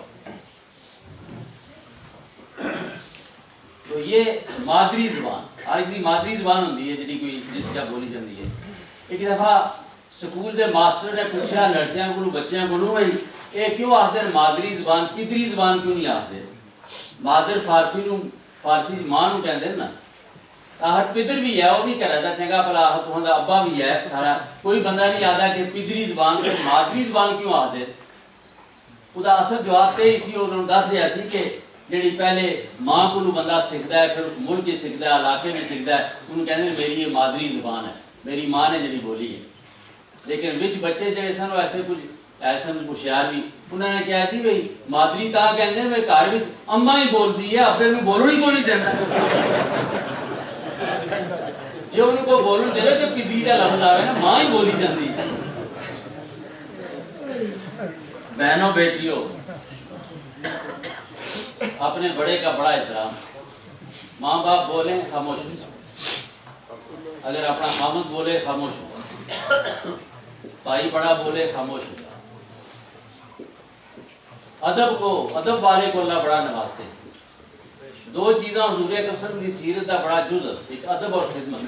تو یہ مادری زبان ہر ایک دی مادری زبان ہوندی ہے جڑی کوئی جس جگہ بولی جاندی ہے ایک دفعہ سکول دے ماسٹر نے پوچھا لڑکیاں کو بچیاں کو بھائی اے کیوں آخدے مادری زبان پدری زبان کیوں نہیں آخدے مادر فارسی ماں نو کہندے نا ہر پدر بھی ہے وہ بھی کرا دا چنگا بلا تو دا ابا بھی ہے سارا کوئی بندہ نہیں آتا کہ پدری زبان کو مادری زبان کیوں آخدے خدا اصل جواب تے اسی انہوں نے دس رہا سی کہ جڑی پہلے ماں کو بندہ سیکھتا ہے پھر اس ملک ہی سیکھتا ہے علاقے میں سیکھتا ہے انہوں کہتے ہیں میری یہ مادری زبان ہے میری ماں نے جڑی بولی ہے لیکن وچ بچے جڑے سن وہ ایسے کچھ ایسے ہوشیار بھی انہوں نے کہا تھی بھائی مادری تا کہتے ہیں میرے گھر وچ اما ہی بولتی ہے ابے نو بولن ہی نہیں دینا جی انہوں کو بولن دے تو پدری کا لفظ آئے نا ماں ہی بولی جاتی ہے بہنوں بیٹیوں اپنے بڑے کا بڑا احترام ماں باپ بولیں خاموش اگر اپنا خامد بولے خاموش ہو بھائی بڑا بولے خاموش ہو ادب والے کو اللہ بڑا نوازتے ہیں دو چیزاں حضور اکرم صلی اللہ علیہ وسلم کی سیرت کا بڑا جز ایک ادب اور خدمت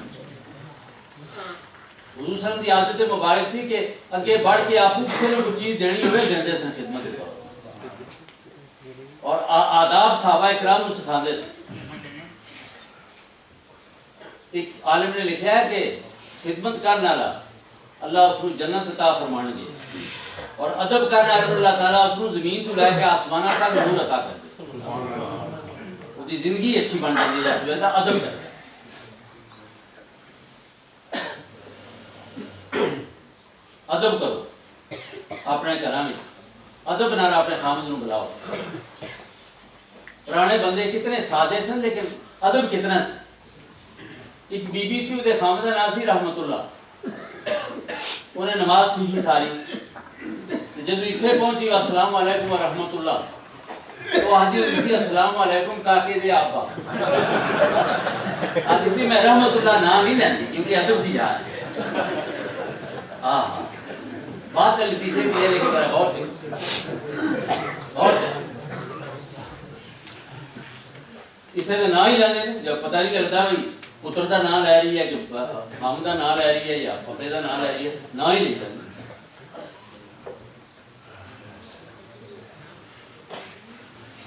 حضور صلی اللہ علیہ وسلم کی عادت مبارک سی کہ اگے بڑھ کے آپ کو کسی نے کوئی چیز دینی ہوئے دیندے سن خدمت کے طور اور آداب صحابہ اکرام کو سکھاندے سن ایک عالم نے لکھا ہے کہ خدمت کرنے والا اللہ اس کو جنت عطا فرمانے گے اور ادب کرنے والا اللہ تعالیٰ اس کو زمین کو لے کے آسمانہ تک نور عطا کر دے اس کی زندگی اچھی بن جاتی ہے ادب کر ادب کرو اپنے گھر میں ادب نال اپنے خامد نو بلاؤ پرانے بندے کتنے سادے سن لیکن ادب کتنا سی ایک بی بی سی دے خامد دا نام سی رحمت اللہ انہیں نماز سیکھی ساری جب اتنے پہنچی السلام علیکم ورحمۃ اللہ تو آدھی اسی السلام علیکم کاکے دے آبا آدھی سی میں رحمت اللہ نام نہیں لینی کیونکہ ادب دی جا ہاں بات لطیفے کی ہے لیکن ذرا غور اتنے تو نہ ہی جانے جب پتہ نہیں لگتا بھائی پتر کا نام لے رہی ہے کہ ماموں کا نام لے رہی ہے یا پپے کا نام لے رہی ہے نہ ہی لے جانے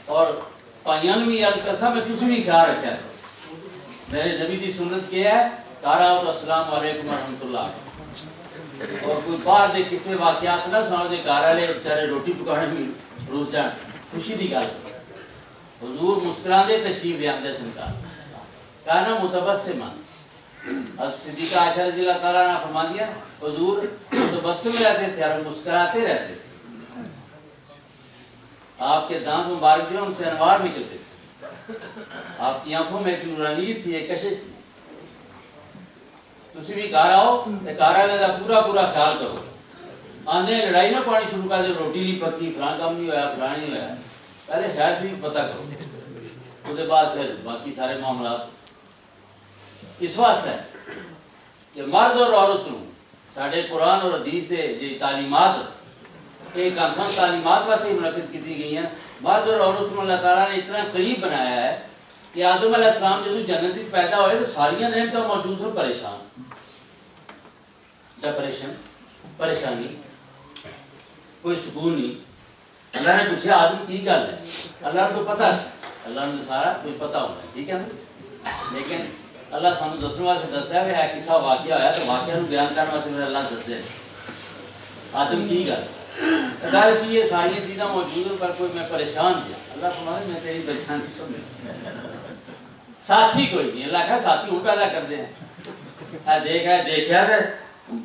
اور بھائیوں نے بھی عرض کرسا میں تسی بھی خیال رکھا میرے نبی دی سنت کیا ہے کارا اور السلام علیکم ورحمۃ اللہ اور کوئی باہر دے کسی واقعات نہ سنا دے گھر والے بیچارے روٹی پکانے میں روز جان خوشی دی گل حضور مسکراندے تشریف لے آندے سن کانا متبسما صدیقہ عائشہ رضی اللہ تعالیٰ عنہ فرما دیا حضور متبسم رہتے تھے اور مسکراتے رہتے تھے آپ کے دانت مبارک جو ان سے انوار نکلتے تھے آپ کی آنکھوں میں ایک نورانیت تھی ایک کشش تھی تسی بھی گھر آؤ تے گھر والے دا پورا خیال کرو آندے لڑائی نہ پانی شروع کر دے روٹی نہیں پکی فلاں کام نہیں ہویا فلاں نہیں ہویا پہلے خیر سی پتہ کرو اس کے بعد پھر باقی سارے معاملات اس واسطے ہے کہ مرد اور عورت کو ساڑھے قرآن اور حدیث دے جی تعلیمات ایک کانفرنس تعلیمات واسے منعقد کی گئی ہیں مرد اور عورت کو اللہ تعالیٰ نے اتنا قریب بنایا ہے کہ آدم علیہ السلام جب جنت میں پیدا ہوئے تو ساری نعمتیں موجود ہیں پریشان ڈپریشن پریشانی کوئی سکون نہیں اللہ نے پوچھا آدم کی گل ہے اللہ نے تو پتہ سی اللہ نے سارا کوئی پتہ ہونا ٹھیک ہے نا لیکن اللہ سانو دسنے واسطے دستا ہے کہ کسا واقعہ ہویا تو واقعہ نو بیان کرنے واسطے پھر اللہ دس دے آدم کی گل گل کی یہ ساری چیزاں موجود ہیں پر کوئی میں پریشان تھا اللہ فرماتا ہے میں تیری پریشانی سمجھ ساتھی کوئی نہیں اللہ کہا ساتھی ہوں پیدا کر دیں دیکھا تے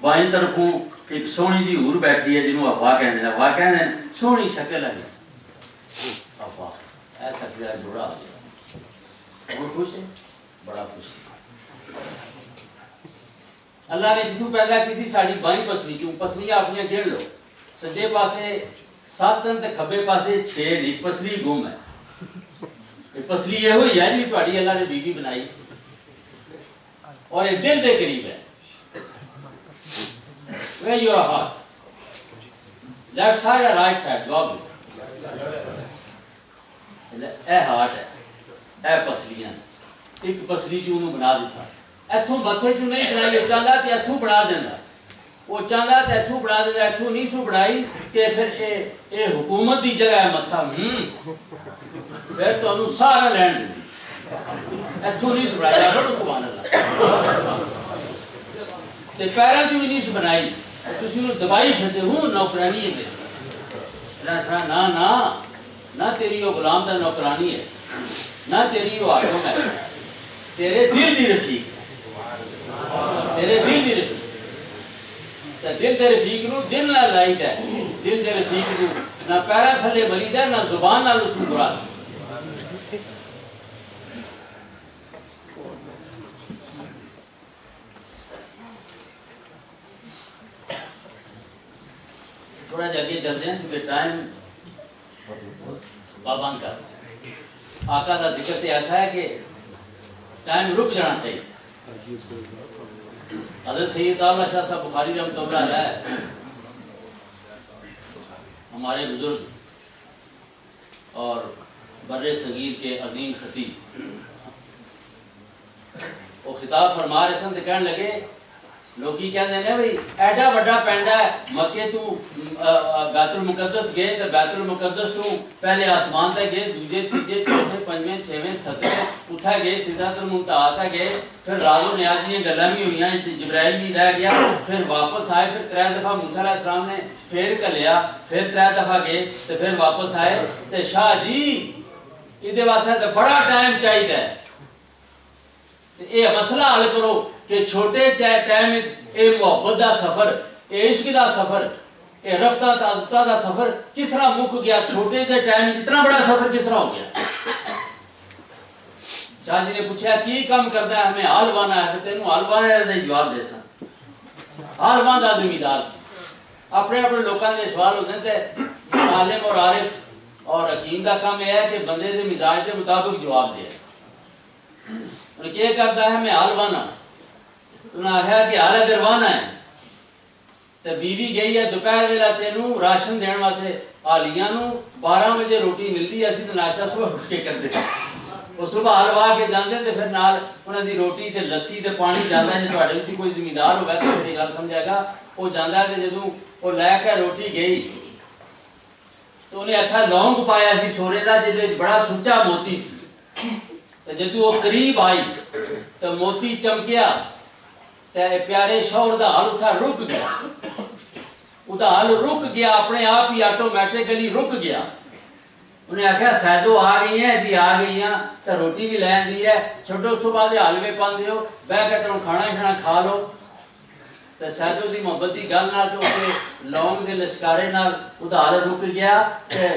بائیں طرفوں ایک سونی جی ہور بیٹھی ہے جنہوں افواہ کہنے سونی شکل ہے افواہ ایسا تیرا جوڑا آ گیا اور خوش ہے بڑا خوش ہے اللہ نے جدو پیدا کی تھی ساڑی بائیں پسلی کیوں پسلی اپنی گھڑ لو سجے پاسے 7 تے کھبے پاسے 6 نہیں پسلی گم ہے پسلی یہ ہوئی ہے نہیں تھوڑی اللہ نے بیوی بنائی اور ایک دل دے قریب ہے where your heart left side or right side جواب اے ہارٹ ہے اے پسلیاں ایک پسلی جو انہوں بنا دیتا ایتھوں متھے جو نہیں بنائی وہ چاہتا کہ ایتھوں بنا دینا وہ چاہتا کہ ایتھوں بنا دینا ایتھوں نہیں سو بنائی کہ پھر اے حکومت دی جگہ ہے متھا پھر تو انہوں سارا لین دی ایتھوں نہیں سو بنائی بڑھو سبحان اللہ تے پیرا جو نہیں سو بنائی تسی انہوں دبائی کھتے ہوں نوکرانی ہے نا نا نہ تیری وہ غلام دا نوکرانی ہے نہ تیری وہ حاکم ہے تیرے دل دی رفیق تیرے دل دی رفیق دل دے رفیق نو دل نہ لائد ہے دل دے رفیق نو نہ پیرا تھلے ملید ہے نہ زبان نہ لسو برا تھوڑا جگہ چلتے ہیں کیونکہ ٹائم پابند کر آقا کا ذکر تو ایسا ہے کہ ٹائم رک جانا چاہیے حضرت سید احمد شاہ صاحب بخاری رحمۃ اللہ علیہ ہمارے بزرگ اور بر صغیر کے عظیم خطیب وہ خطاب فرما رہے سن تو کہنے لگے لوگی کہتے ہیں بھائی ایڈا بڑا پینڈا ہے مکے تو بیت المقدس گئے تو بیت المقدس تو پہلے آسمان تے گئے دوجے تیجے چوتھے پنجویں چھویں ستویں اتھا گئے سدرۃ المنتہا تے گئے پھر راز و نیاز دیاں گلاں بھی ہوئیاں جبرائیل بھی رہ گیا پھر واپس آئے پھر 3 دفعہ موسیٰ علیہ السلام نے پھر کلیا پھر 3 دفعہ گئے تو پھر واپس آئے تے شاہ جی یہ واسطے تو بڑا ٹائم چاہیے یہ مسئلہ حل کرو کہ چھوٹے ٹائم اے محبت دا سفر اے عشق دا سفر اے رفتہ تازتہ دا سفر کس طرح مک گیا چھوٹے دے ٹائم اتنا بڑا سفر کس طرح ہو گیا شاہ جی نے پوچھا کی کام کرتا ہے ہمیں حال وانا ہے تینوں حال وانا ہے جواب دے سا حال وانا دا زمیندار سی اپنے اپنے لوگوں کے سوال ہوتے تھے عالم اور عارف اور حکیم کا کام یہ ہے کہ بندے دے مزاج کے مطابق جواب دے انہیں کیا کرتا ہے ہمیں حال وانا انہاں ہے کہ حال اگر وانا ہے تو بیوی گئی ہے دوپہر ویلا تینوں راشن دین واسطے آلیاں نو 12 بجے روٹی ملتی ہے اسی تو ناشتہ صبح اٹھ کے کر دیتے وہ صبح حلوا کے جاندے تے پھر نال انہاں دی روٹی تے لسی تے پانی جاندا ہے جے تواڈے وچ کوئی زمیندار ہوے تے میری گل سمجھے گا وہ جاندا ہے کہ جدوں وہ لے کے روٹی گئی تو انہیں اتھا لونگ پایا سی سونے دا جدے بڑا سچا موتی سی تو جدو وہ قریب آئی تو موتی چمکیا تو پیارے شوہر دا حال اتھا رک گیا، اتھا حال رک گیا، اپنے آپ ہی آٹومیٹکلی رک گیا۔ انہیں آخیا سیدو آ گئی ہیں جی، آ گئی ہیں تو روٹی بھی لین دی ہے، چھوٹو صبح دے حلوے پان دیو، بہ کے تم کھانا شانا کھا لو۔ تو سیدو دی محبت دی گل نال تو کہ لونگ دے لشکارے نال ادا حال رک گیا۔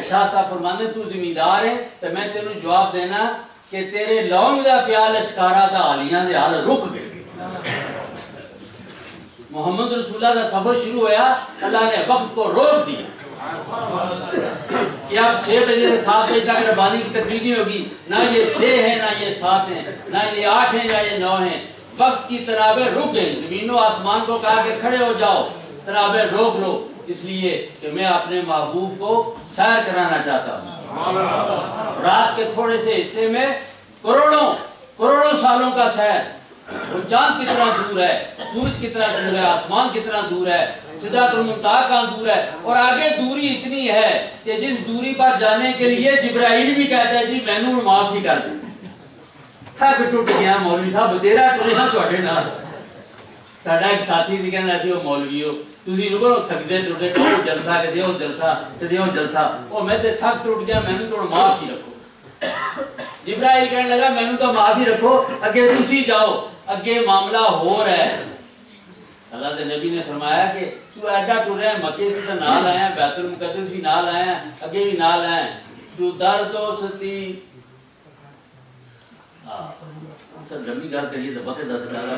شاہ صاحب فرماندے تو زمیندار ہے تو میں تینوں جواب دینا کہ تیرے لونگ دا پیا لشکارا دا حالیاں دے حال رک گئے۔ محمد رسول اللہ کا سفر شروع ہوا، اللہ نے وقت کو روک دیا کہ اب 6 بجے سے 7 بجے تک ربانی کی تقریر نہیں ہوگی، نہ یہ 6 ہیں نہ یہ 7 ہیں نہ یہ 8 ہیں نہ یہ 9 ہیں۔ وقت کی تنابیں رک گئی، زمین و آسمان کو کہا کہ کھڑے ہو جاؤ، تنابیں روک لو، اس لیے کہ میں اپنے محبوب کو سیر کرانا چاہتا ہوں۔ رات کے تھوڑے سے حصے میں کروڑوں سالوں کا سیر، وہ چاند کتنا دور ہے، سورج کتنا دور ہے، آسمان کتنا دور ہے، سدرۃ المنتہا کہاں دور ہے، اور آگے دوری اتنی ہے کہ جس دوری پر جانے کے لیے جبرائیل بھی کہتا ہے جی میں نے معاف ہی کر دیں۔ تھک ٹوٹ گیا مولوی صاحب تیرا ٹریا تواڈے نال۔ ساڈا ایک ساتھی سی کہندا سی او مولویو تسی لوگوں تھکدے ٹوٹے کوئی جلسہ کہ دیو جلسہ تے دیو جلسہ، او میں تے تھک ٹوٹ گیا میں نے تو معاف ہی رکھو۔ جبرائیل کہنے لگا میں نے تو معاف ہی رکھو، اگے تسی جاؤ، اگے معاملہ ہو رہا ہے۔ اللہ کے نبی نے فرمایا کہ تو ایڈا ٹریا مکے تو نال آیا، بیت المقدس بھی نال آیا، اگے بھی نال آیا، جو در دوستی سر لمبی گل کریے تو وقت دس ڈالا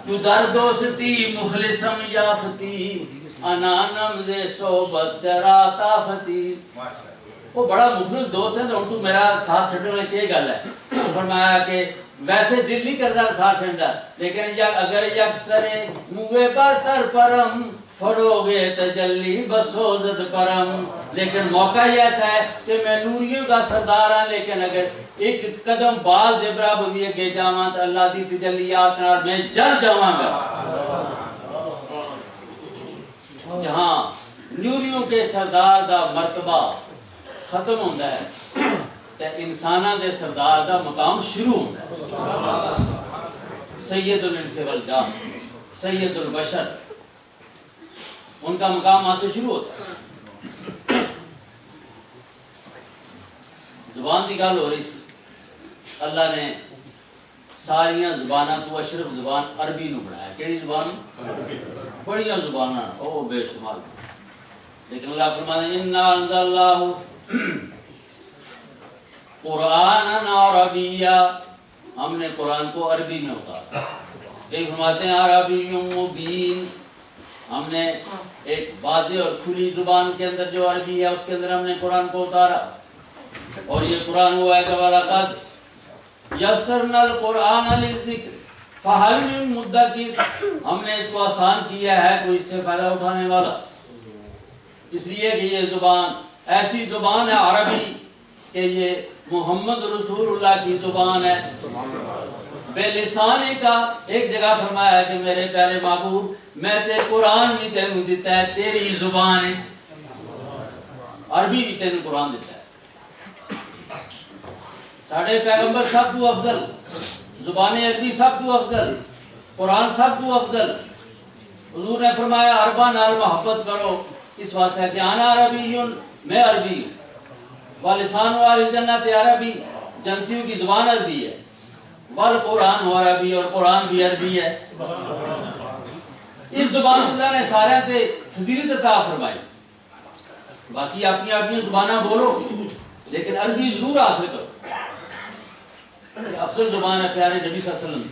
جو در دوستی مخلصم یافتی انانم ز صحبت چرا طافتی۔ وہ بڑا مخلص دوست ہے تو تو میرا ساتھ چھڑنے میں کیا گل ہے؟ تو فرمایا کہ ویسے دل نہیں کرتا ساتھ چھڑنا، لیکن اگر یکسر موے برتر پرم فروغ تجلی بسوزد پرم، لیکن موقع ہی ایسا ہے کہ میں نوریوں کا سردار ہوں، لیکن اگر ایک قدم بال دے برابر بھی اگے جاواں تو اللہ دی تجلیات نال میں جل جاواں گا۔ جہاں نوریوں کے سردار دا مرتبہ ختم ہوتا ہے تو انسانہ دے سردار دا مقام شروع ہوتا ہے۔ سید الانس والجان، سید البشر، ان کا مقام وہاں سے شروع ہوتا ہے۔ زبان کی گل ہو رہی سی، اللہ نے ساریاں زباناں تو اشرف زبان عربی نو بنایا۔ کیڑی زبان؟ بڑیاں زباناں او بے شمار، لیکن اللہ فرماتے ہیں انا انزلناہ قرآن عربیہ، ہم نے قرآن کو عربی میں اتارا۔ کئی فرماتے ہیں عربی مبین، ہم نے ایک واضح اور کھلی زبان کے اندر جو عربی ہے اس کے اندر ہم نے قرآن کو اتارا، اور یہ قرآن ہوا ہے کہ وَلَقَدْ يَسَّرْنَا الْقُرْآنَ لِلذِّكْرِ فَهَلْ مِن مُدَّكِرٍ، ہم نے اس کو آسان کیا ہے کوئی اس سے فائدہ اٹھانے والا، اس لیے کہ یہ زبان ایسی زبان ہے عربی کہ یہ محمد رسول اللہ کی زبان ہے۔ بے لسانے کا ایک جگہ فرمایا ہے کہ میرے پیارے محبوب میں تے قرآن بھی تینوں دیتا ہے تیری زبان ہے، عربی بھی تینوں قرآن دیتا ہے۔ ساڑھے پیغمبر سب تو افضل، زبان عربی سب تو افضل، قرآن سب تو افضل۔ حضور نے فرمایا عربہ نال محبت کرو، اس واسطے ہے کہ انا عربی ہوں، میں عربی ہوں، واللسان والجنت عربی، جنتیوں کی زبان عربی ہے، والقرآن عربی، اور قرآن بھی عربی ہے۔ اس زبان اللہ نے سارے تے فضیلت عطا فرمائی، باقی اپنی اپنی زبانیں بولو لیکن عربی ضرور حاصل کرو۔ افضل زبان ہے پیارے نبی صلی اللہ علیہ وسلم۔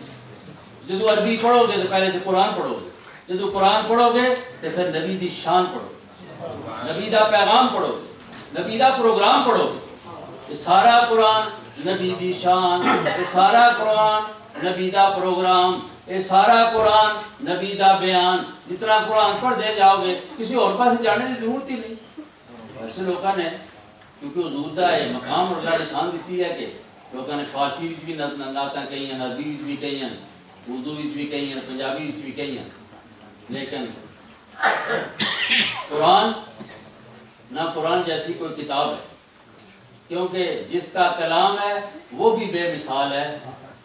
جدو عربی پڑھو گے تو پہلے تو قرآن پڑھو گے، جدو قرآن پڑھو گے تو پھر نبی دی شان پڑھو گے، نبی دا پیغام پڑھو گے، نبی دا پروگرام پڑھو گے۔ یہ سارا قرآن نبی دی شان، یہ سارا قرآن نبی دا پروگرام، یہ سارا قرآن نبی دا بیان۔ جتنا قرآن پڑھ دے جاؤ گے کسی اور پاس جانے کی ضرورت ہی نہیں۔ ایسے لوگوں نے کیونکہ حضور دا یہ مقام اور اللہ نے شان دیتی ہے کہ لوگوں نے فارسی بھی نعتاں کہی ہیں، عربی بھی کہی ہیں، اردو بھی کہی ہیں، پنجابی بھی کہی ہیں، لیکن قرآن نہ قرآن جیسی کوئی کتاب ہے، کیونکہ جس کا کلام ہے وہ بھی بے مثال ہے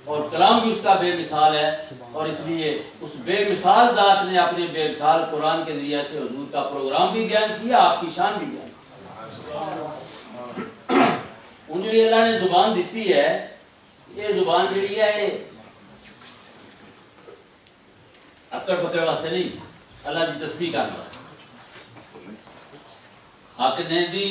اور کلام بھی اس کا بے مثال ہے، اور اس لیے اس بے مثال ذات نے اپنے بے مثال قرآن کے ذریعے سے حضور کا پروگرام بھی بیان کیا، آپ کی شان بھی بیان کی۔ ان جو اللہ نے زبان دیتی ہے، یہ زبان جڑی ہے یہ اکڑ پکڑ واسطے نہیں، اللہ کی تسبیح کرنے واسطے۔ حق نے دی